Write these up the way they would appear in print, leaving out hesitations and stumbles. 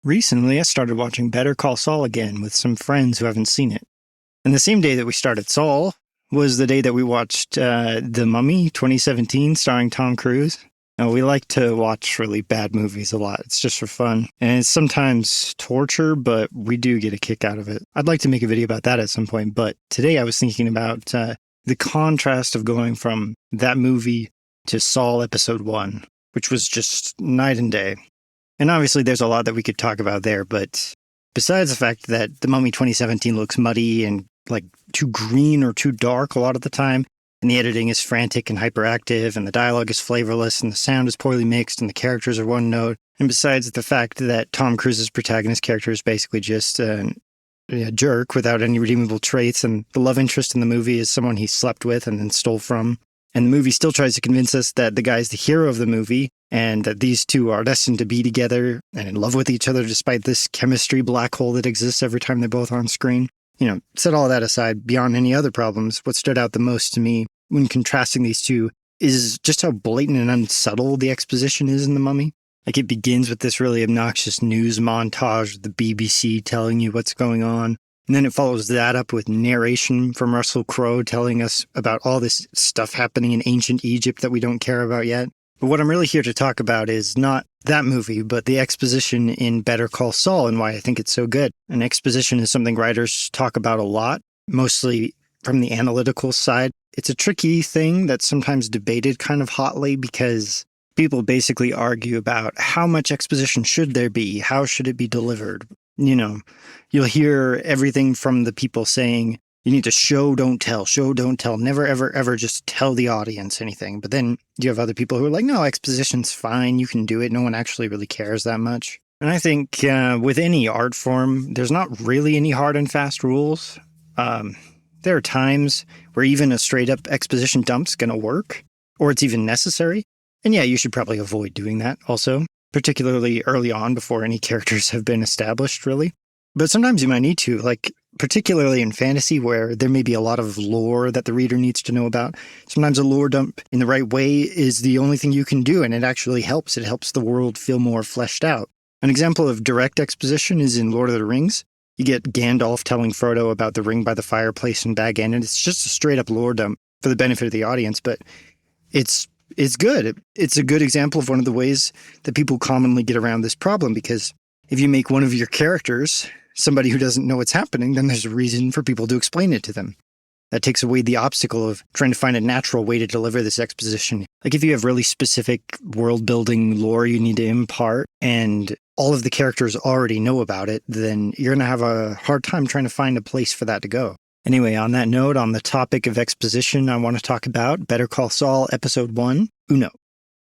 Recently, I started watching Better Call Saul again with some friends who haven't seen it. And the same day that we started Saul was the day that we watched The Mummy 2017 starring Tom Cruise. Now, we like to watch really bad movies a lot. It's just for fun. And it's sometimes torture, but we do get a kick out of it. I'd like to make a video about that at some point, but today I was thinking about the contrast of going from that movie to Saul Episode 1, which was just night and day. And obviously there's a lot that we could talk about there, but besides the fact that The Mummy 2017 looks muddy and like too green or too dark a lot of the time, and the editing is frantic and hyperactive, and the dialogue is flavorless, and the sound is poorly mixed, and the characters are one note, and besides the fact that Tom Cruise's protagonist character is basically just a jerk without any redeemable traits, and the love interest in the movie is someone he slept with and then stole from, and the movie still tries to convince us that the guy's the hero of the movie, and that these two are destined to be together and in love with each other despite this chemistry black hole that exists every time they're both on screen. Set all that aside, beyond any other problems, what stood out the most to me when contrasting these two is just how blatant and unsubtle the exposition is in The Mummy. Like, it begins with this really obnoxious news montage of the BBC telling you what's going on, and then it follows that up with narration from Russell Crowe telling us about all this stuff happening in ancient Egypt that we don't care about yet. But what I'm really here to talk about is not that movie, but the exposition in Better Call Saul and why I think it's so good. And exposition is something writers talk about a lot, mostly from the analytical side. It's a tricky thing that's sometimes debated kind of hotly because people basically argue about how much exposition should there be? How should it be delivered? You'll hear everything from the people saying, you need to show, don't tell, never, ever, ever just tell the audience anything. But then you have other people who are like, no, exposition's fine, you can do it, no one actually really cares that much. And I think with any art form, there's not really any hard and fast rules. There are times where even a straight-up exposition dump's going to work, or it's even necessary. And yeah, you should probably avoid doing that also, particularly early on before any characters have been established, really. But sometimes you might need to, like, particularly in fantasy where there may be a lot of lore that the reader needs to know about. Sometimes a lore dump in the right way is the only thing you can do, and it actually helps. It helps the world feel more fleshed out. An example of direct exposition is in Lord of the Rings. You get Gandalf telling Frodo about the ring by the fireplace in Bag End, and it's just a straight-up lore dump for the benefit of the audience, but it's good. It's a good example of one of the ways that people commonly get around this problem, because if you make one of your characters somebody who doesn't know what's happening, then there's a reason for people to explain it to them. That takes away the obstacle of trying to find a natural way to deliver this exposition. Like, if you have really specific world-building lore you need to impart, and all of the characters already know about it, then you're going to have a hard time trying to find a place for that to go. Anyway, on that note, on the topic of exposition, I want to talk about Better Call Saul Episode 1, Uno.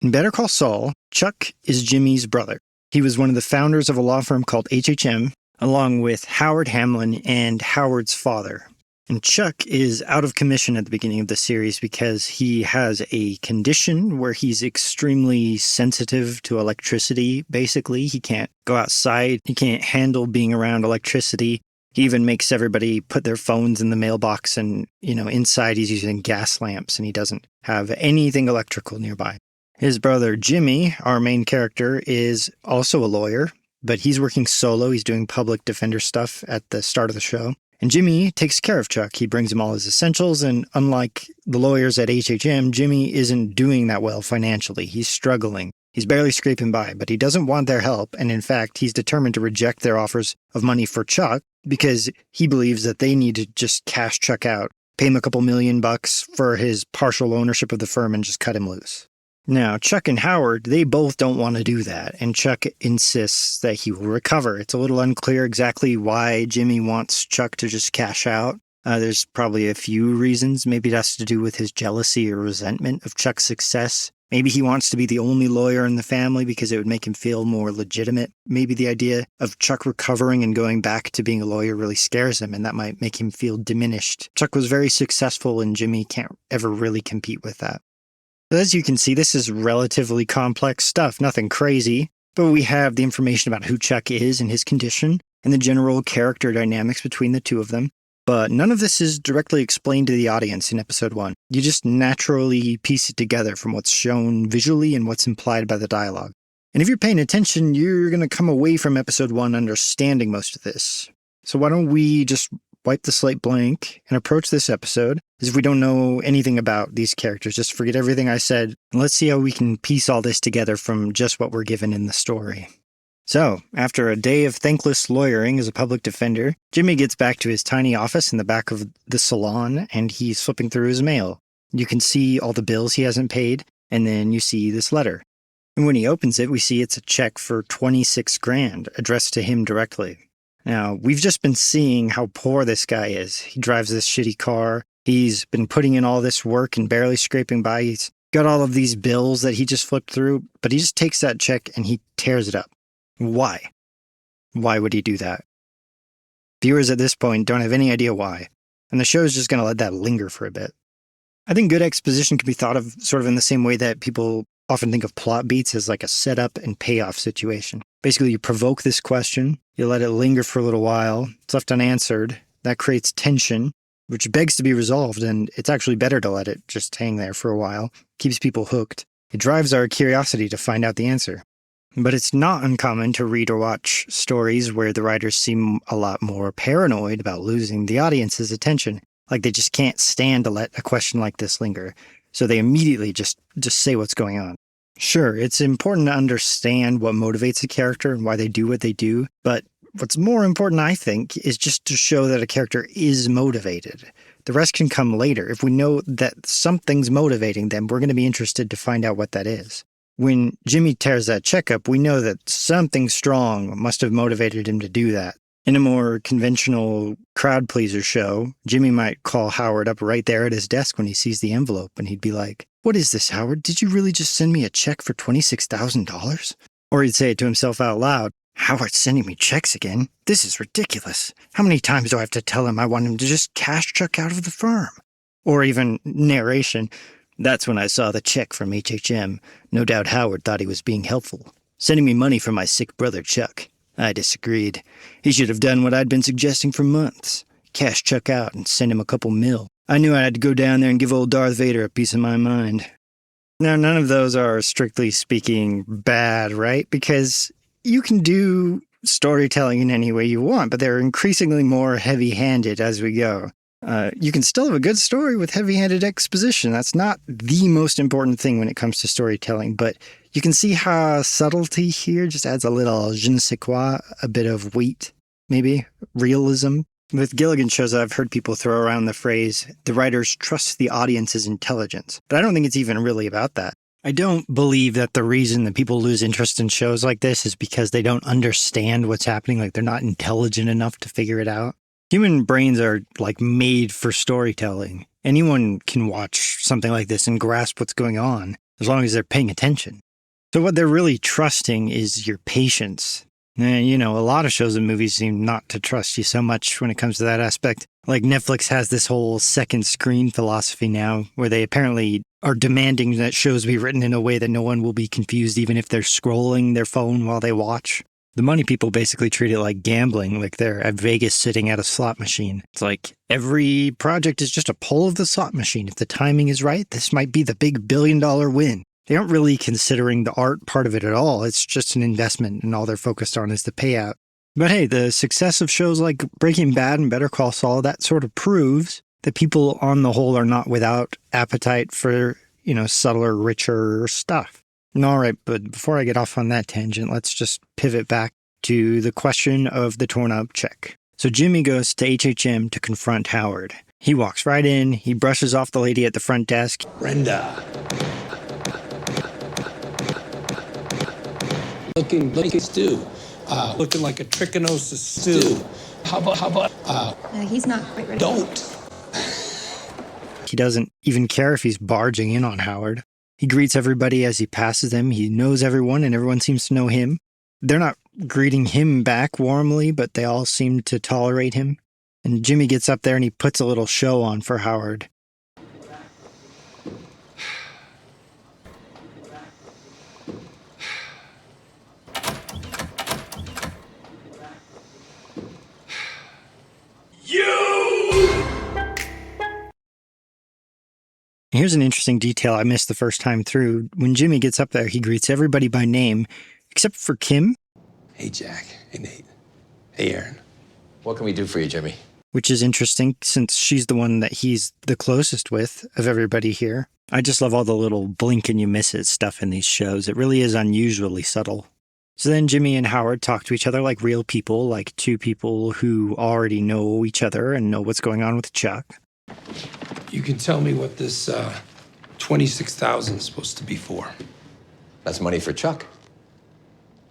In Better Call Saul, Chuck is Jimmy's brother. He was one of the founders of a law firm called HHM, along with Howard Hamlin and Howard's father. And Chuck is out of commission at the beginning of the series because he has a condition where he's extremely sensitive to electricity, basically. He can't go outside. He can't handle being around electricity. He even makes everybody put their phones in the mailbox, and, inside he's using gas lamps, and he doesn't have anything electrical nearby. His brother Jimmy, our main character, is also a lawyer, but he's working solo. He's doing public defender stuff at the start of the show. And Jimmy takes care of Chuck. He brings him all his essentials, and unlike the lawyers at HHM, Jimmy isn't doing that well financially. He's struggling. He's barely scraping by, but he doesn't want their help, and in fact, he's determined to reject their offers of money for Chuck because he believes that they need to just cash Chuck out, pay him a couple $1,000,000 for his partial ownership of the firm, and just cut him loose. Now, Chuck and Howard, they both don't want to do that, and Chuck insists that he will recover. It's a little unclear exactly why Jimmy wants Chuck to just cash out. There's probably a few reasons. Maybe it has to do with his jealousy or resentment of Chuck's success. Maybe he wants to be the only lawyer in the family because it would make him feel more legitimate. Maybe the idea of Chuck recovering and going back to being a lawyer really scares him, and that might make him feel diminished. Chuck was very successful, and Jimmy can't ever really compete with that. As you can see, this is relatively complex stuff, nothing crazy, but we have the information about who Chuck is and his condition, and the general character dynamics between the two of them. But none of this is directly explained to the audience in Episode 1. You just naturally piece it together from what's shown visually and what's implied by the dialogue. And if you're paying attention, you're going to come away from episode 1 understanding most of this. So why don't we just wipe the slate blank and approach this episode as if we don't know anything about these characters. Just forget everything I said, and let's see how we can piece all this together from just what we're given in the story. So, after a day of thankless lawyering as a public defender, Jimmy gets back to his tiny office in the back of the salon, and he's flipping through his mail. You can see all the bills he hasn't paid, and then you see this letter. And when he opens it, we see it's a check for $26,000 addressed to him directly. Now, we've just been seeing how poor this guy is. He drives this shitty car. He's been putting in all this work and barely scraping by. He's got all of these bills that he just flipped through, but he just takes that check and he tears it up. Why? Why would he do that? Viewers at this point don't have any idea why, and the show's just going to let that linger for a bit. I think good exposition can be thought of sort of in the same way that people often think of plot beats as like a setup and payoff situation. Basically, you provoke this question, you let it linger for a little while, it's left unanswered, that creates tension, which begs to be resolved, and it's actually better to let it just hang there for a while, keeps people hooked. It drives our curiosity to find out the answer. But it's not uncommon to read or watch stories where the writers seem a lot more paranoid about losing the audience's attention, like they just can't stand to let a question like this linger, so they immediately just say what's going on. Sure, it's important to understand what motivates a character and why they do what they do, but what's more important, I think, is just to show that a character is motivated. The rest can come later. If we know that something's motivating them, we're going to be interested to find out what that is. When Jimmy tears that check up, we know that something strong must have motivated him to do that. In a more conventional crowd pleaser show, Jimmy might call Howard up right there at his desk when he sees the envelope, and he'd be like, "What is this, Howard? Did you really just send me a check for $26,000? Or he'd say it to himself out loud, "Howard's sending me checks again? This is ridiculous. How many times do I have to tell him I want him to just cash check out of the firm?" Or even narration, "That's when I saw the check from HHM. No doubt Howard thought he was being helpful, sending me money from my sick brother Chuck. I disagreed. He should have done what I'd been suggesting for months. Cash Chuck out and send him a couple mil. I knew I had to go down there and give old Darth Vader a piece of my mind." Now, none of those are, strictly speaking, bad, right? Because you can do storytelling in any way you want, but they're increasingly more heavy-handed as we go. You can still have a good story with heavy-handed exposition. That's not the most important thing when it comes to storytelling, but you can see how subtlety here just adds a little je ne sais quoi, a bit of weight, maybe, realism. With Gilligan shows, I've heard people throw around the phrase, the writers trust the audience's intelligence, but I don't think it's even really about that. I don't believe that the reason that people lose interest in shows like this is because they don't understand what's happening, like they're not intelligent enough to figure it out. Human brains are like made for storytelling. Anyone can watch something like this and grasp what's going on, as long as they're paying attention. So what they're really trusting is your patience. You know, a lot of shows and movies seem not to trust you so much when it comes to that aspect. Like Netflix has this whole second screen philosophy now, where they apparently are demanding that shows be written in a way that no one will be confused even if they're scrolling their phone while they watch. The money people basically treat it like gambling, like they're at Vegas sitting at a slot machine. It's like every project is just a pull of the slot machine. If the timing is right, this might be the big billion-dollar win. They aren't really considering the art part of it at all. It's just an investment, and all they're focused on is the payout. But hey, the success of shows like Breaking Bad and Better Call Saul, that sort of proves that people on the whole are not without appetite for, subtler, richer stuff. All right, but before I get off on that tangent, let's just pivot back to the question of the torn-up check. So Jimmy goes to HHM to confront Howard. He walks right in, he brushes off the lady at the front desk. Brenda. Looking like a stew. Looking like a trichinosis stew. How about, he's not quite ready. Don't. He doesn't even care if he's barging in on Howard. He greets everybody as he passes them. He knows everyone, and everyone seems to know him. They're not greeting him back warmly, but they all seem to tolerate him. And Jimmy gets up there and he puts a little show on for Howard. Here's an interesting detail I missed the first time through. When Jimmy gets up there, he greets everybody by name, except for Kim, Hey, Jack. Hey, Nate. Hey, Aaron. What can we do for you, Jimmy? which is interesting since she's the one that he's the closest with of everybody here. I just love all the little blink and you miss it stuff in these shows. It really is unusually subtle. So then Jimmy and Howard talk to each other like real people, like two people who already know each other and know what's going on with Chuck. You can tell me what this 26,000 is supposed to be for. That's money for Chuck.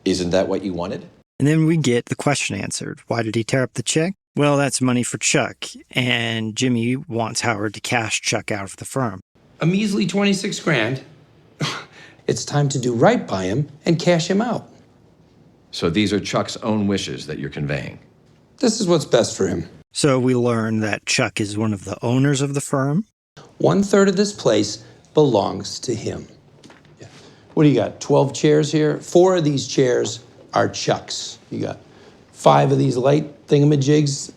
Isn't that what you wanted? And then we get the question answered. Why did he tear up the check? Well, that's money for Chuck, and Jimmy wants Howard to cash Chuck out of the firm. A measly 26 grand. It's time to do right by him and cash him out. So these are Chuck's own wishes that you're conveying. This is what's best for him. So we learn that Chuck is one of the owners of the firm. 1/3 of this place belongs to him. Yeah. What do you got? 12 chairs here? 4 of these chairs are Chuck's. You got 5 of these light thingamajigs.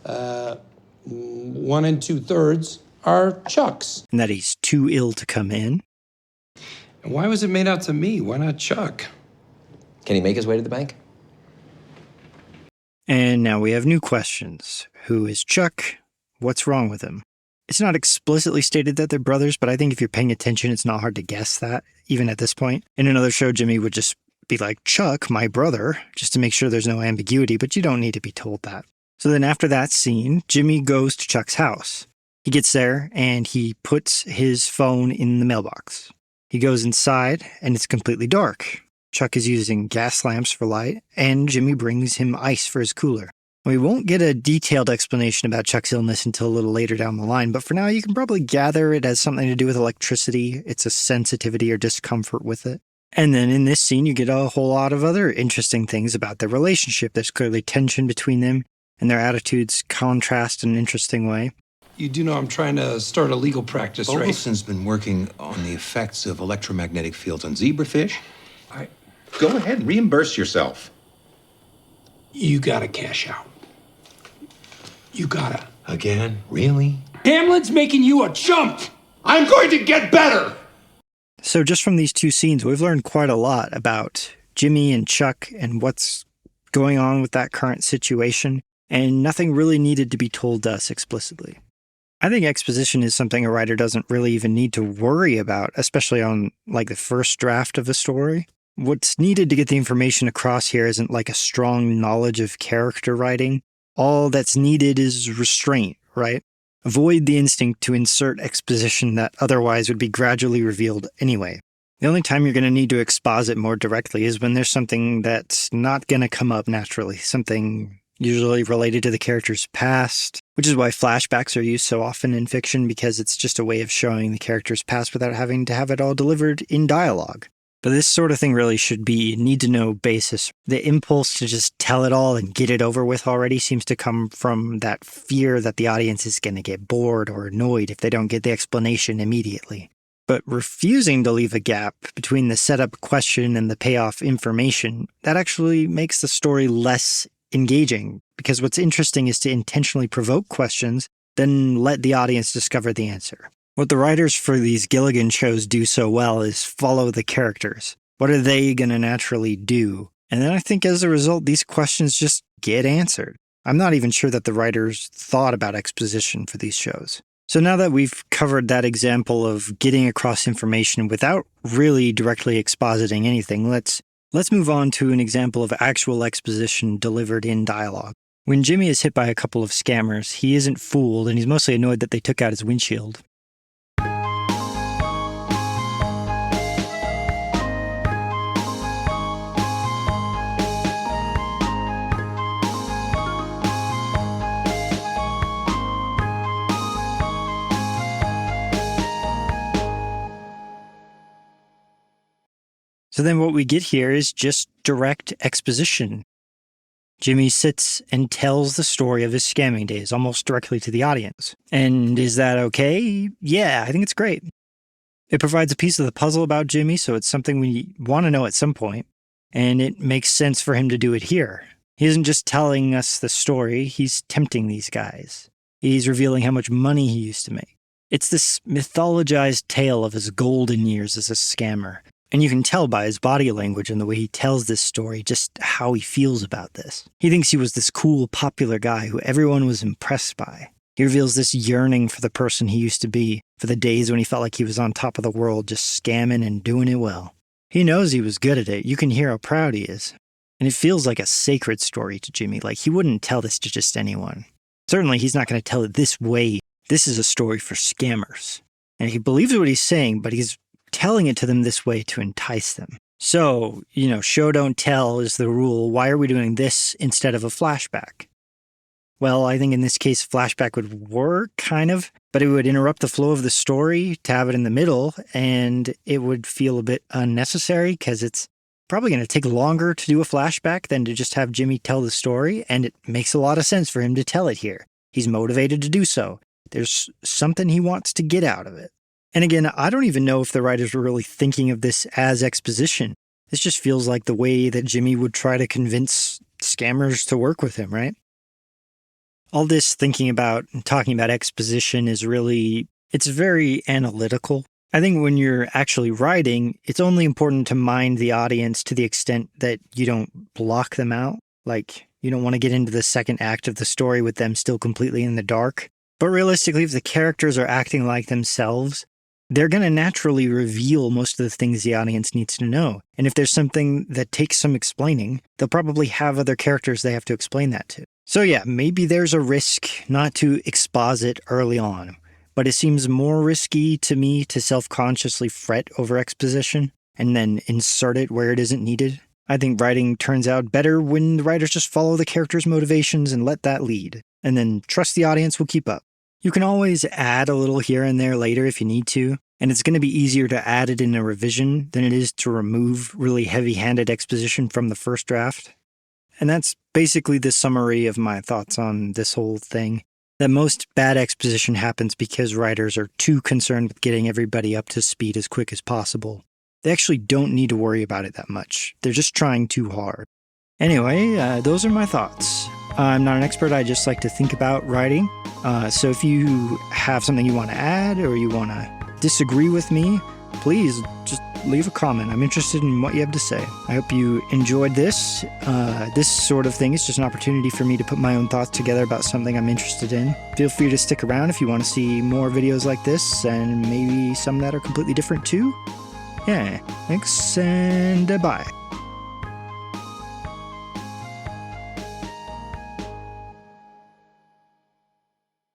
1 2/3 are Chuck's. And that he's too ill to come in. And why was it made out to me? Why not Chuck? Can he make his way to the bank? And now we have new questions. Who is Chuck? What's wrong with him? It's not explicitly stated that they're brothers, but I think if you're paying attention, it's not hard to guess that, even at this point. In another show, Jimmy would just be like, Chuck, my brother, just to make sure there's no ambiguity, but you don't need to be told that. So then after that scene, Jimmy goes to Chuck's house. He gets there and he puts his phone in the mailbox. He goes inside and it's completely dark. Chuck is using gas lamps for light, and Jimmy brings him ice for his cooler. We won't get a detailed explanation about Chuck's illness until a little later down the line, but for now you can probably gather it has something to do with electricity. It's a sensitivity or discomfort with it. And then in this scene, you get a whole lot of other interesting things about their relationship. There's clearly tension between them, and their attitudes contrast in an interesting way. You do know I'm trying to start a legal practice, right? Olson's been working on the effects of electromagnetic fields on zebrafish. Go ahead, reimburse yourself. You gotta cash out. You gotta. Again? Really? Hamlin's making you a chump! I'm going to get better! So just from these two scenes, we've learned quite a lot about Jimmy and Chuck and what's going on with that current situation, and nothing really needed to be told to us explicitly. I think exposition is something a writer doesn't really even need to worry about, especially on like the first draft of a story. What's needed to get the information across here isn't like a strong knowledge of character writing. All that's needed is restraint, right? Avoid the instinct to insert exposition that otherwise would be gradually revealed anyway. The only time you're going to need to exposit more directly is when there's something that's not going to come up naturally, something usually related to the character's past, which is why flashbacks are used so often in fiction, because it's just a way of showing the character's past without having to have it all delivered in dialogue. But this sort of thing really should be need-to-know basis. The impulse to just tell it all and get it over with already seems to come from that fear that the audience is going to get bored or annoyed if they don't get the explanation immediately. But refusing to leave a gap between the setup question and the payoff information, that actually makes the story less engaging, because what's interesting is to intentionally provoke questions, then let the audience discover the answer. What the writers for these Gilligan shows do so well is follow the characters. What are they going to naturally do? And then I think as a result, these questions just get answered. I'm not even sure that the writers thought about exposition for these shows. So now that we've covered that example of getting across information without really directly expositing anything, let's move on to an example of actual exposition delivered in dialogue. When Jimmy is hit by a couple of scammers, he isn't fooled, and he's mostly annoyed that they took out his windshield. So then what we get here is just direct exposition. Jimmy sits and tells the story of his scamming days almost directly to the audience. And is that okay? Yeah, I think it's great. It provides a piece of the puzzle about Jimmy, so it's something we want to know at some point, and it makes sense for him to do it here. He isn't just telling us the story, he's tempting these guys. He's revealing how much money he used to make. It's this mythologized tale of his golden years as a scammer. And you can tell by his body language and the way he tells this story just how he feels about this. He thinks he was this cool, popular guy who everyone was impressed by. He reveals this yearning for the person he used to be, for the days when he felt like he was on top of the world, just scamming and doing it well. He knows he was good at it. You can hear how proud he is. And it feels like a sacred story to Jimmy, like he wouldn't tell this to just anyone. Certainly, he's not going to tell it this way. This is a story for scammers. And he believes what he's saying, but he's telling it to them this way to entice them. So, show don't tell is the rule. Why are we doing this instead of a flashback? Well, I think in this case, flashback would work, kind of, but it would interrupt the flow of the story to have it in the middle, and it would feel a bit unnecessary because it's probably going to take longer to do a flashback than to just have Jimmy tell the story, and it makes a lot of sense for him to tell it here. He's motivated to do so. There's something he wants to get out of it. And again, I don't even know if the writers were really thinking of this as exposition. This just feels like the way that Jimmy would try to convince scammers to work with him, right? All this thinking about and talking about exposition is it's very analytical. I think when you're actually writing, it's only important to mind the audience to the extent that you don't block them out. Like, you don't want to get into the second act of the story with them still completely in the dark. But realistically, if the characters are acting like themselves, they're going to naturally reveal most of the things the audience needs to know. And if there's something that takes some explaining, they'll probably have other characters they have to explain that to. So yeah, maybe there's a risk not to exposit early on, but it seems more risky to me to self-consciously fret over exposition and then insert it where it isn't needed. I think writing turns out better when the writers just follow the characters' motivations and let that lead, and then trust the audience will keep up. You can always add a little here and there later if you need to, and it's going to be easier to add it in a revision than it is to remove really heavy-handed exposition from the first draft. And that's basically the summary of my thoughts on this whole thing. That most bad exposition happens because writers are too concerned with getting everybody up to speed as quick as possible. They actually don't need to worry about it that much. They're just trying too hard. Anyway, those are my thoughts. I'm not an expert, I just like to think about writing. So if you have something you want to add or you want to disagree with me, please just leave a comment. I'm interested in what you have to say. I hope you enjoyed this. This sort of thing is just an opportunity for me to put my own thoughts together about something I'm interested in. Feel free to stick around if you want to see more videos like this and maybe some that are completely different too. Yeah, thanks and bye.